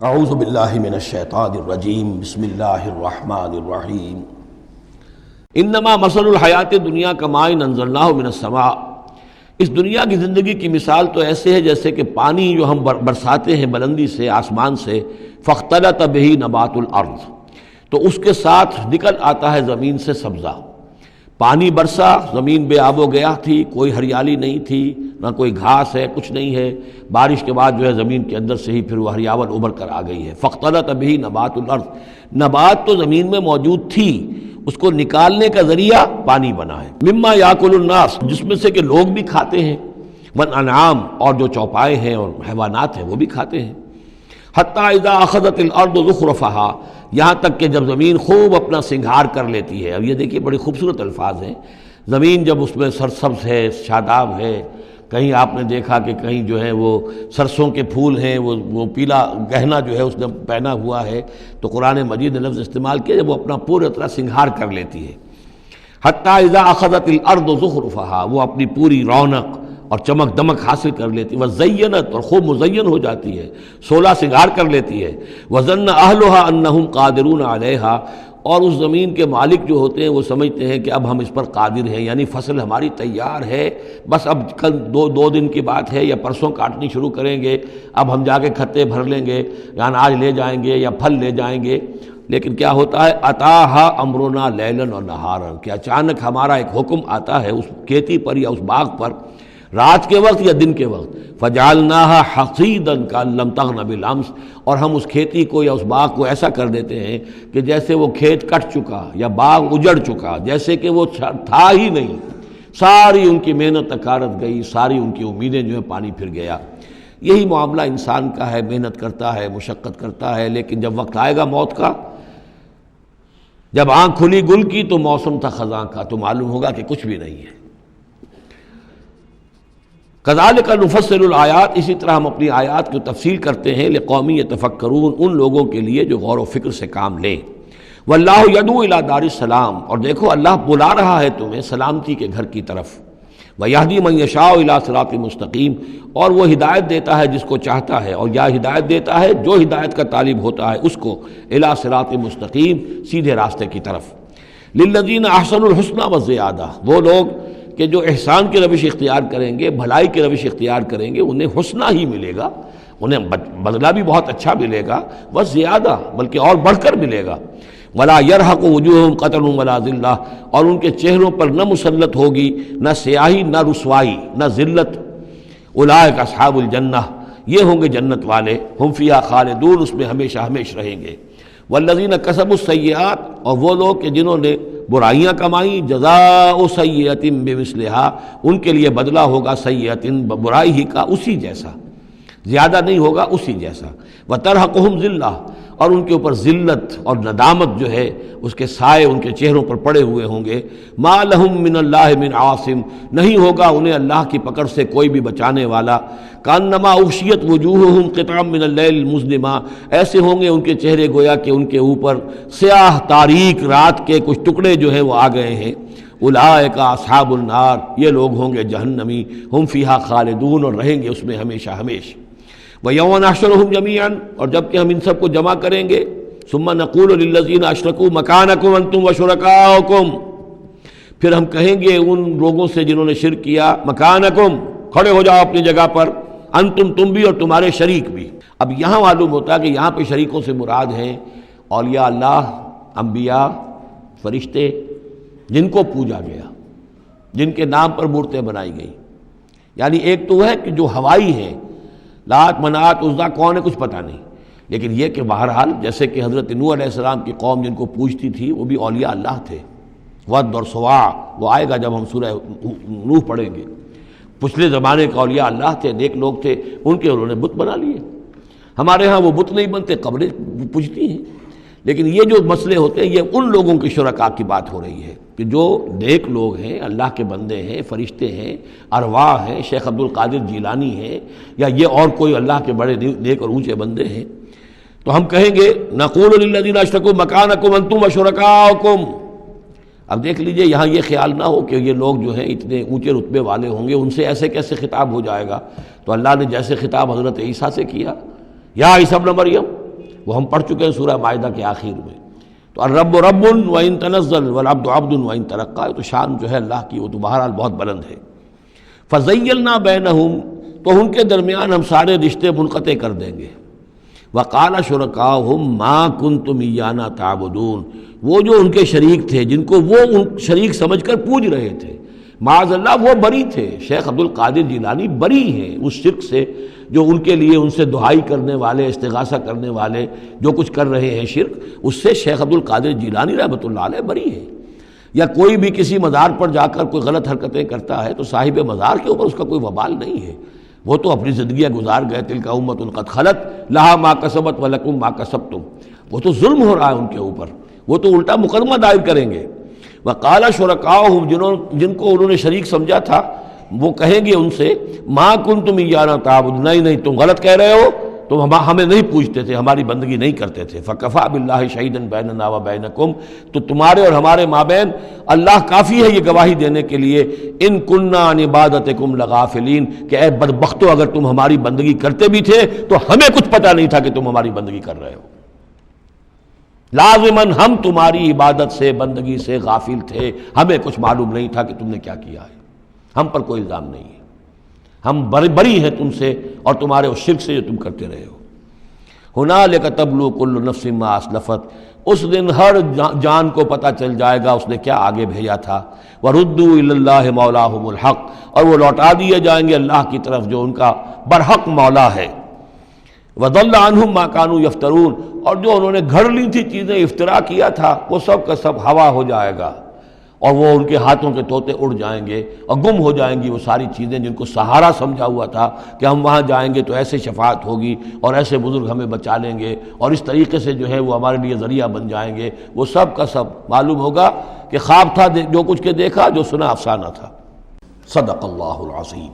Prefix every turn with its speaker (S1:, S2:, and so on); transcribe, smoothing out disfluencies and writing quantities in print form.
S1: اعوذ باللہ من الشیطان الرجیم بسم اللہ الرحمن الرحیم انما مثل الحیات دنیا کماء انزلناہ من السماء۔ اس دنیا کی زندگی کی مثال تو ایسے ہے جیسے کہ پانی جو ہم برساتے ہیں بلندی سے آسمان سے، فاختلط بہ نبات الارض، تو اس کے ساتھ نکل آتا ہے زمین سے سبزہ۔ پانی برسا، زمین بے آب و گیا تھی، کوئی ہریالی نہیں تھی، نہ کوئی گھاس ہے، کچھ نہیں ہے۔ بارش کے بعد جو ہے زمین کے اندر سے ہی پھر وہ ہریاول ابھر کر آ گئی ہے۔ فاختلط بہ نبات الارض، نبات تو زمین میں موجود تھی، اس کو نکالنے کا ذریعہ پانی بنا ہے۔ مما یاکل الناس، جس میں سے کہ لوگ بھی کھاتے ہیں، والانعام، اور جو چوپائے ہیں اور حیوانات ہیں وہ بھی کھاتے ہیں۔ حتی اذا اخذت الارض زخرفہا، یہاں تک کہ جب زمین خوب اپنا سنگھار کر لیتی ہے۔ اب یہ دیکھیے بڑے خوبصورت الفاظ ہیں۔ زمین جب اس میں سرسبز ہے، شاداب ہے، کہیں آپ نے دیکھا کہ کہیں جو ہے وہ سرسوں کے پھول ہیں، وہ پیلا گہنا جو ہے اس نے پہنا ہوا ہے، تو قرآن مجید نے لفظ استعمال کیا جب وہ اپنا پورے طرح سنگھار کر لیتی ہے۔ حتی اذا اخذت الارض زخرفہا، وہ اپنی پوری رونق اور چمک دمک حاصل کر لیتی ہے، وزینت، اور خوب مزین ہو جاتی ہے، سولہ سنگھار کر لیتی ہے۔ وظن اہلھا انہم قادرون علیہا، اور اس زمین کے مالک جو ہوتے ہیں وہ سمجھتے ہیں کہ اب ہم اس پر قادر ہیں، یعنی فصل ہماری تیار ہے، بس اب کل دو دن کی بات ہے یا پرسوں کاٹنی شروع کریں گے، اب ہم جا کے کھتے بھر لیں گے یا اناج لے جائیں گے یا پھل لے جائیں گے۔ لیکن کیا ہوتا ہے، اتاہا امرنا لیلا و نہارا، کہ اچانک ہمارا ایک حکم آتا ہے اس کھیتی پر یا اس باغ پر، رات کے وقت یا دن کے وقت، فجعلناہا حصیدا کأن لم تغن بالامس، اور ہم اس کھیتی کو یا اس باغ کو ایسا کر دیتے ہیں کہ جیسے وہ کھیت کٹ چکا یا باغ اجڑ چکا، جیسے کہ وہ تھا ہی نہیں۔ ساری ان کی محنت اکارت گئی، ساری ان کی امیدیں جو ہیں پانی پھر گیا۔ یہی معاملہ انسان کا ہے، محنت کرتا ہے، مشقت کرتا ہے، لیکن جب وقت آئے گا موت کا، جب آنکھ کھلی گل کی تو موسم تھا خزاں کا، تو معلوم ہوگا کہ کچھ بھی نہیں ہے۔ کذالک نفصل الآیات، اسی طرح ہم اپنی آیات کی تفصیل کرتے ہیں، لقوم یتفکرون، ان لوگوں کے لیے جو غور و فکر سے کام لیں۔ واللہ یدعو الی دار السلام، اور دیکھو اللہ بلا رہا ہے تمہیں سلامتی کے گھر کی طرف۔ ویہدی من یشاء الی صراط مستقیم، اور وہ ہدایت دیتا ہے جس کو چاہتا ہے، اور یا ہدایت دیتا ہے جو ہدایت کا طالب ہوتا ہے اس کو، الی صراط مستقیم، سیدھے راستے کی طرف۔ للذین احسنوا الحسنی وزیادہ، وہ لوگ کہ جو احسان کی روش اختیار کریں گے، بھلائی کی روش اختیار کریں گے، انہیں حسنہ ہی ملے گا، انہیں بدلہ بھی بہت اچھا ملے گا، بس زیادہ بلکہ اور بڑھ کر ملے گا۔ ولا یرحق وجوہہم قتر ولا ذلہ، اور ان کے چہروں پر نہ مسلط ہوگی نہ سیاہی نہ رسوائی نہ ذلت۔ اولئک اصحاب الجنہ، یہ ہوں گے جنت والے، ہم فیہا خالدون، اس میں ہمیشہ ہمیشہ رہیں گے۔ والذین کسبوا السیئات، اور وہ لوگ کہ جنہوں نے برائیاں کمائیں، جزاء سیئۃ بمثلہا، ان کے لیے بدلہ ہوگا سیئۃ، برائی ہی کا اسی جیسا، زیادہ نہیں ہوگا، اسی جیسا۔ وترہقہم ذلہ، اور ان کے اوپر ذلت اور ندامت جو ہے اس کے سائے ان کے چہروں پر پڑے ہوئے ہوں گے۔ ما لہم من اللہ من عاصم، نہیں ہوگا انہیں اللہ کی پکڑ سے کوئی بھی بچانے والا۔ کانما اغشیت وجوہہم قطعا من اللیل المظلمہ، ایسے ہوں گے ان کے چہرے گویا کہ ان کے اوپر سیاہ تاریک رات کے کچھ ٹکڑے جو ہیں وہ آ گئے ہیں۔ اولئک اصحاب النار، یہ لوگ ہوں گے جہنمی، ہم فیہا خالدون، اور رہیں گے اس میں ہمیشہ ہمیشہ۔ وَيَوْمَ نَحْشُرُهُمْ جَمِيعًا، اور جب کہ ہم ان سب کو جمع کریں گے، ثُمَّ نَقُولُ لِلَّذِينَ أَشْرَكُوا مَكَانَكُمْ أَنْتُمْ وَشُرَكَاؤُكُمْ، پھر ہم کہیں گے ان لوگوں سے جنہوں نے شرک کیا، مکانکم، کھڑے ہو جاؤ اپنی جگہ پر، انتم، تم بھی اور تمہارے شریک بھی۔ اب یہاں معلوم ہوتا ہے کہ یہاں پہ شریکوں سے مراد ہیں اولیاء اللہ، انبیاء، فرشتے، جن کو پوجا گیا، جن کے نام پر مورتیں بنائی گئی۔ یعنی ایک تو ہے کہ جو ہوائی ہیں، لات منات عزا کون ہے کچھ پتہ نہیں، لیکن یہ کہ بہرحال جیسے کہ حضرت نوح علیہ السلام کی قوم جن کو پوجتی تھی وہ بھی اولیاء اللہ تھے۔ ود اور سواع، وہ آئے گا جب ہم سورہ نوح پڑھیں گے۔ پچھلے زمانے کے اولیاء اللہ تھے، نیک لوگ تھے، ان کے انہوں نے بت بنا لیے۔ ہمارے ہاں وہ بت نہیں بنتے، قبریں پوجتی ہیں۔ لیکن یہ جو مسئلے ہوتے ہیں یہ ان لوگوں کے شرکاء کی بات ہو رہی ہے کہ جو نیک لوگ ہیں، اللہ کے بندے ہیں، فرشتے ہیں، ارواح ہیں، شیخ عبد القادر جیلانی ہیں، یا یہ اور کوئی اللہ کے بڑے نیک اور اونچے بندے ہیں، تو ہم کہیں گے نقول للذین اشرکوا مکانکم انتم وشرکاؤکم۔ اب دیکھ لیجئے یہاں یہ خیال نہ ہو کہ یہ لوگ جو ہیں اتنے اونچے رتبے والے ہوں گے، ان سے ایسے کیسے خطاب ہو جائے گا۔ تو اللہ نے جیسے خطاب حضرت عیسیٰ سے کیا، یا عیسیٰ ابن مریم، وہ ہم پڑھ چکے ہیں سورہ مائدہ کے آخر میں۔ تو الرب رب وَإِن تنزل والعبد عبد وَإِن ترقى، تو شان جو ہے اللہ کی وہ تو بہرحال بہت بلند ہے۔ فَزَيَّلْنَا بَيْنَهُمْ، تو ان کے درمیان ہم سارے رشتے منقطع کر دیں گے۔ وَقَالَ شُرَكَاؤُهُمْ مَا كُنتُمْ إِيَّانَا تَعْبُدُونَ، وہ جو ان کے شریک تھے جن کو وہ ان شریک سمجھ کر پوج رہے تھے، معاذ اللہ وہ بری تھے۔ شیخ عبد القادر جیلانی بری ہیں اس شرک سے جو ان کے لیے ان سے دعائی کرنے والے، استغاثہ کرنے والے جو کچھ کر رہے ہیں شرک، اس سے شیخ عبد القادر جیلانی رحمۃ اللہ علیہ بری ہے۔ یا کوئی بھی کسی مزار پر جا کر کوئی غلط حرکتیں کرتا ہے تو صاحب مزار کے اوپر اس کا کوئی وبال نہیں ہے، وہ تو اپنی زندگیاں گزار گئے۔ تلک امۃ قد خلت لہا ما کسبت ولکم ما کسبتم، وہ تو ظلم ہو رہا ہے ان کے اوپر، وہ تو الٹا مقدمہ دائر کریں گے۔ وقال شرکاؤہم، جن کو انہوں نے شریک سمجھا تھا، وہ کہیں گے ان سے ما کنتم ایانا تعبدون، نہیں تم غلط کہہ رہے ہو، تم ہمیں نہیں پوچھتے تھے، ہماری بندگی نہیں کرتے تھے۔ فکفیٰ باللہ شہیدا بیننا وبینکم، تو تمہارے اور ہمارے مابین اللہ کافی ہے یہ گواہی دینے کے لیے، ان کننا عن عبادتکم لغافلین، کہ اے بدبختو اگر تم ہماری بندگی کرتے بھی تھے تو ہمیں کچھ پتہ نہیں تھا کہ تم ہماری بندگی کر رہے ہو، لازماً ہم تمہاری عبادت سے بندگی سے غافل تھے، ہمیں کچھ معلوم نہیں تھا کہ تم نے کیا کیا ہے، ہم پر کوئی الزام نہیں ہے، ہم بری ہیں تم سے اور تمہارے اس شرک سے جو تم کرتے رہے ہو۔ ہنالک تبلو کل نفس ما اسلفت، اس دن ہر جان کو پتہ چل جائے گا اس نے کیا آگے بھیجا تھا۔ وردوا الی اللہ مولاہم الحق، اور وہ لوٹا دیے جائیں گے اللہ کی طرف جو ان کا برحق مولا ہے۔ وضل عنہم ما کانوا یفترون، اور جو انہوں نے گھڑ لی تھی چیزیں، افطرا کیا تھا، وہ سب کا سب ہوا ہو جائے گا، اور وہ ان کے ہاتھوں کے طوطے اڑ جائیں گے اور گم ہو جائیں گی وہ ساری چیزیں جن کو سہارا سمجھا ہوا تھا کہ ہم وہاں جائیں گے تو ایسے شفاعت ہوگی اور ایسے بزرگ ہمیں بچا لیں گے اور اس طریقے سے جو ہے وہ ہمارے لیے ذریعہ بن جائیں گے، وہ سب کا سب معلوم ہوگا کہ خواب تھا، جو کچھ کے دیکھا، جو سنا افسانہ تھا۔ صدق اللہ العظیم۔